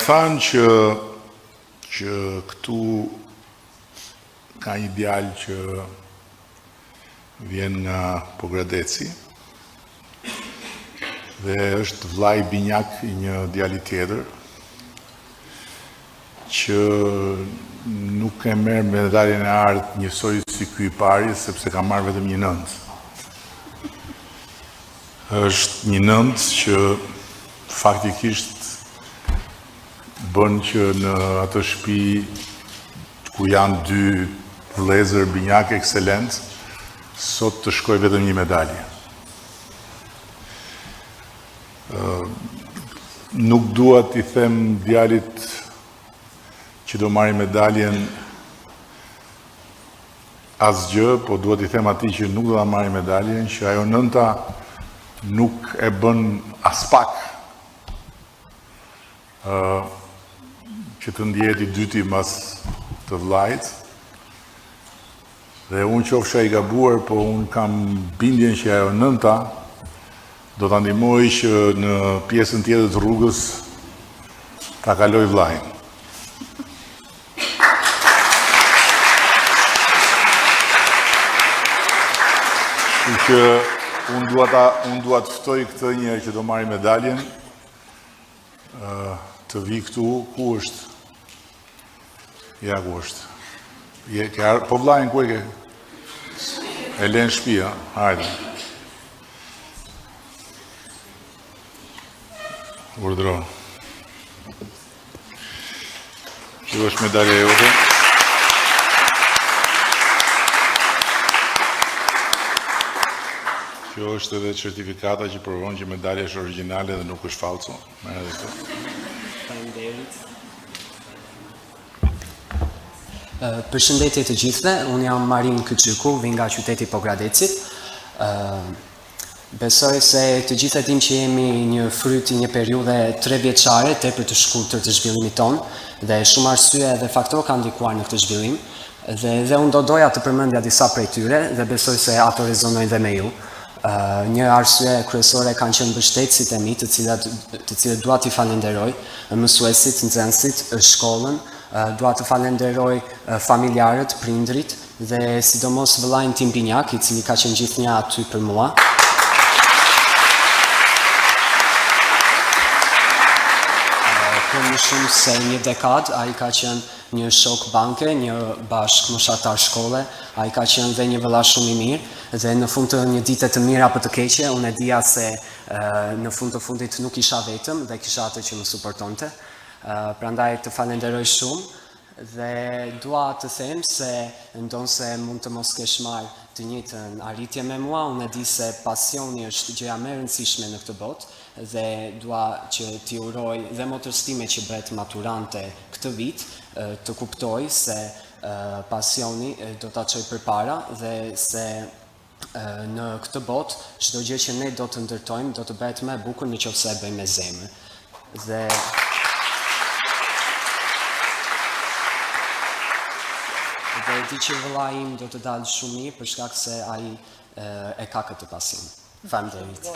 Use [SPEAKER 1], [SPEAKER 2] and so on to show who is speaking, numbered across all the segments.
[SPEAKER 1] thënë që këtu ka një djalë që vjen nga Pogradeci dhe është vllai binjak i një djali tjetër që nuk e merr medaljen e artë njësoj si ky i pari sepse ka marrë vetëm një 9. Është një 9 që faktikisht bën që në atë shtëpi ku janë 2 vëllezër binjak ekselent, sot të shkoj vetëm një medalje. Nuk dua t'i them djalit që do marrë medaljen asgjë, po dua t'i them atij që nuk do ta marrë medaljen, që ajo 9-ta nuk e bën as pak që të ndihet i dyti mas të vllajt. Dhe unë qofsha i gabuar, po unë kam bindjen që ajo 9-ta do ta ndihmoj që në pjesën tjetër të rrugës ta kaloj vllajin. Që unë dua të ftoj këtë një që do marrë medaljen, të vi këtu, ku është? Ja, ku është? Po vllajin ku e ke? E len shtëpia, hajde. Urdhëro. Kjo është medalja jote. Kjo është edhe certifikata që provon që medalja është origjinale dhe nuk është falso. Merr edhe këtë.
[SPEAKER 2] Faleminderit. Përshëndetje të gjithëve, unë jam Marin Kyçyku, vi nga qyteti Pogradecit. Besoj se të gjithë e dim që jemi një fryt i një periudhe 3 vjeçare tepër të shkurtër të zhvillimit tonë dhe shumë arsye dhe faktorë kanë ndikuar në këtë zhvillim. Dhe unë do doja të përmendja disa prej tyre dhe besoj se ato rezonojnë dhe me ju. Një arsye kryesore kanë qenë mbështetësit e mi, të cilët dua t'i falenderoj, mësuesit, nxënësit, shkollën, dua të falenderoj familjarët, prindrit dhe sidomos vëllain tim binjak, i cili ka qenë gjithnjë aty për mua. Për më shumë se një dekadë, ai ka qenë një shok banke, një bashkëmoshatar shkolle, ai ka qenë dhe një vëlla shumë i mirë dhe në fund të një dite të mirë apo të keqe, unë e dija se në fund të fundit nuk isha vetëm dhe kisha atë që më suportonte. Prandaj të falenderoj shumë dhe dua të them se ndonse mund të mos kesh marrë të njëjtën arritje me mua, unë e di se pasioni është gjëja më e rëndësishme në këtë botë dhe dua që t'i uroj dhe motrës time që bëhet maturante këtë vit të kuptoj se pasioni do ta çoj përpara dhe se në këtë botë çdo gjë që ne do të ndërtojmë do të bëhet më e bukur nëse e bëjmë me zemër. Dhe e di që vëllai im do të dalë shumë mirë për shkak se ai e ka këtë pasion. Faleminderit.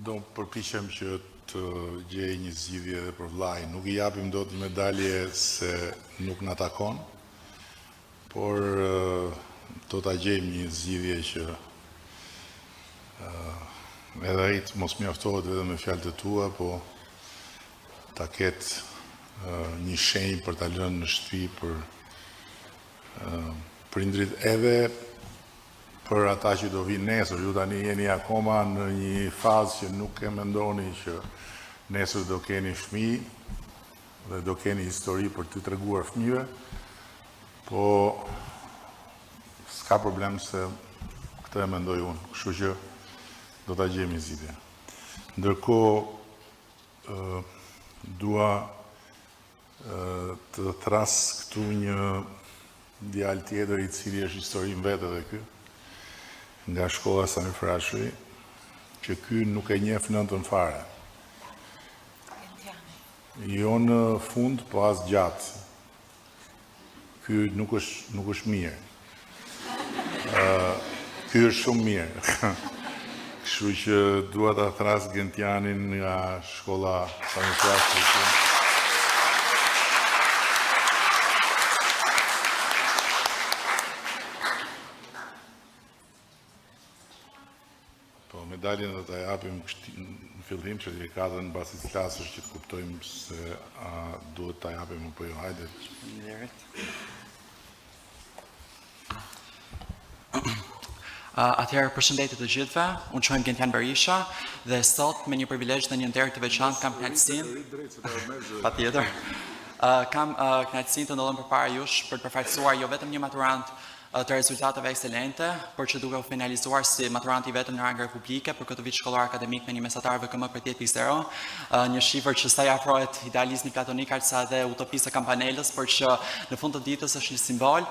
[SPEAKER 1] Do përpiqem që të gjej një zgjidhje edhe për vllajin. Nuk I japim dot medalje se nuk na takon, por do ta gjejmë një zgjidhje që edhe ai të mos mjaftohet vetëm me fjalët e tua, po ta ketë një shenjë për ta lënë në shtëpi për prindrit edhe për ata që do vinë nesër. Ju tani jeni akoma në një fazë që nuk e mendoni që nesër do keni fëmijë dhe do keni histori për t'u treguar fëmijëve, po s'ka problem se këtë e mendoj unë, kështu që do ta gjejmë zgjidhje. Ndërkohë dua të thras këtu një djalë tjetër I cili është histori vetë edhe ky, nga shkolla Sami Frashëri, që ky nuk e njeh nëntën fare. Jo në fund, po as gjatë. ky nuk është mirë. Ky është shumë mirë. Kështu që dua ta thras Gentianin nga shkolla Stanislas. Po medaljen do ta japim në fillim certifikatën mbasi të klasësh që të kuptojmë se duhet ta japim apo jo. Hajde.
[SPEAKER 3] Atëherë përshëndetje të gjithëve, unë quhem Gentian Berisha dhe sot me një privilegj dhe një nder të veçantë kam kënaqësinë. Patjetër. Kam kënaqësinë të ndodhem përpara jush për të përfaqësuar jo vetëm një maturant të rezultateve ekselente, por që duke u finalizuar si maturanti vetëm në rang republike për këtë vit shkollor akademik me një mesatar VKM për 10.0, një shifër që sa i afrohet idealizmi platonik aqsa dhe utopisë së kampanelës, por që në fund të ditës është një simbol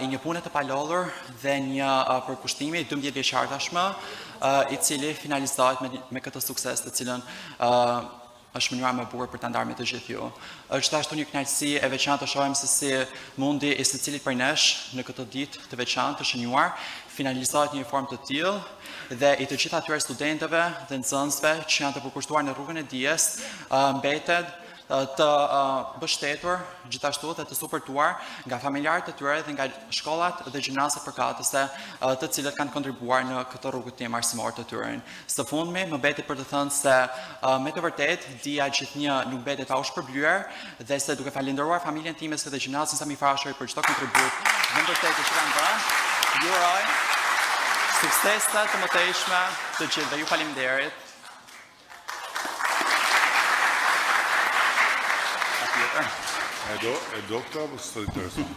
[SPEAKER 3] i një pune të palodhur dhe një përkushtimi 12 vjeçar tashmë, i cili finalizohet me këtë sukses të cilën është mënyra më e bukur për ta ndarë me të gjithë ju. Është ashtu një kënaqësi e veçantë të shohim se si mundi i secilit prej nesh në këtë ditë të veçantë të shënjuar finalizohet në një formë të tillë dhe i të gjithë atyre studentëve dhe nxënësve që janë të përkushtuar në rrugën e dijes mbetet të mbështetur, gjithashtu dhe të supportuar nga familjarët e tyre dhe nga shkollat dhe gjimnazet përkatëse të cilët kanë kontribuar në këtë rrugëtim arsimor të tyre. Së fundmi, më mbeti për të thënë se me të vërtet dia gjithnjë nuk mbetet pa u shpërblyer dhe se duke falenderuar familjen time dhe gjimnazin Sami Frashëri për çdo kontribut dhe mbështetje që kanë bërë, ju uroj suksese të mëtejshme të gjithë dhe ju faleminderit.
[SPEAKER 1] E do këta apo së të intereson?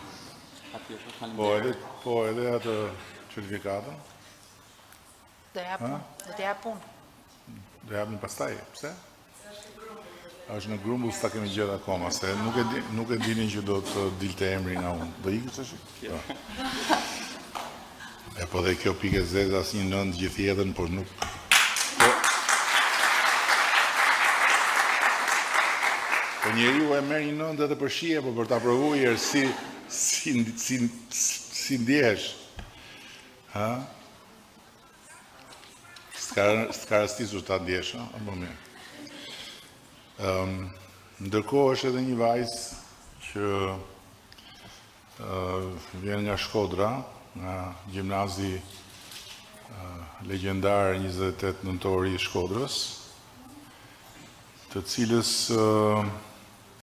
[SPEAKER 1] Po edhe atë certifikatën?
[SPEAKER 4] Do të japun.
[SPEAKER 1] Do japin pastaj, pse? Është në grumbull s'ta kemi gjetur akoma, se nuk e dinin që do të dilte emri nga unë. Do ikë tash? Po. E po dhe kjo pikë zezë asnjë nënd gjithë jetën, por nuk. Po njeriu e merr një nëndë edhe për shije, po për ta provuar si ndjehesh. Ha? S'ka rastisur ta ndjesh, apo mirë. Ndërkohë është edhe një vajzë që vjen nga Shkodra, nga gjimnazi legjendar 28 nëntori i Shkodrës, të cilës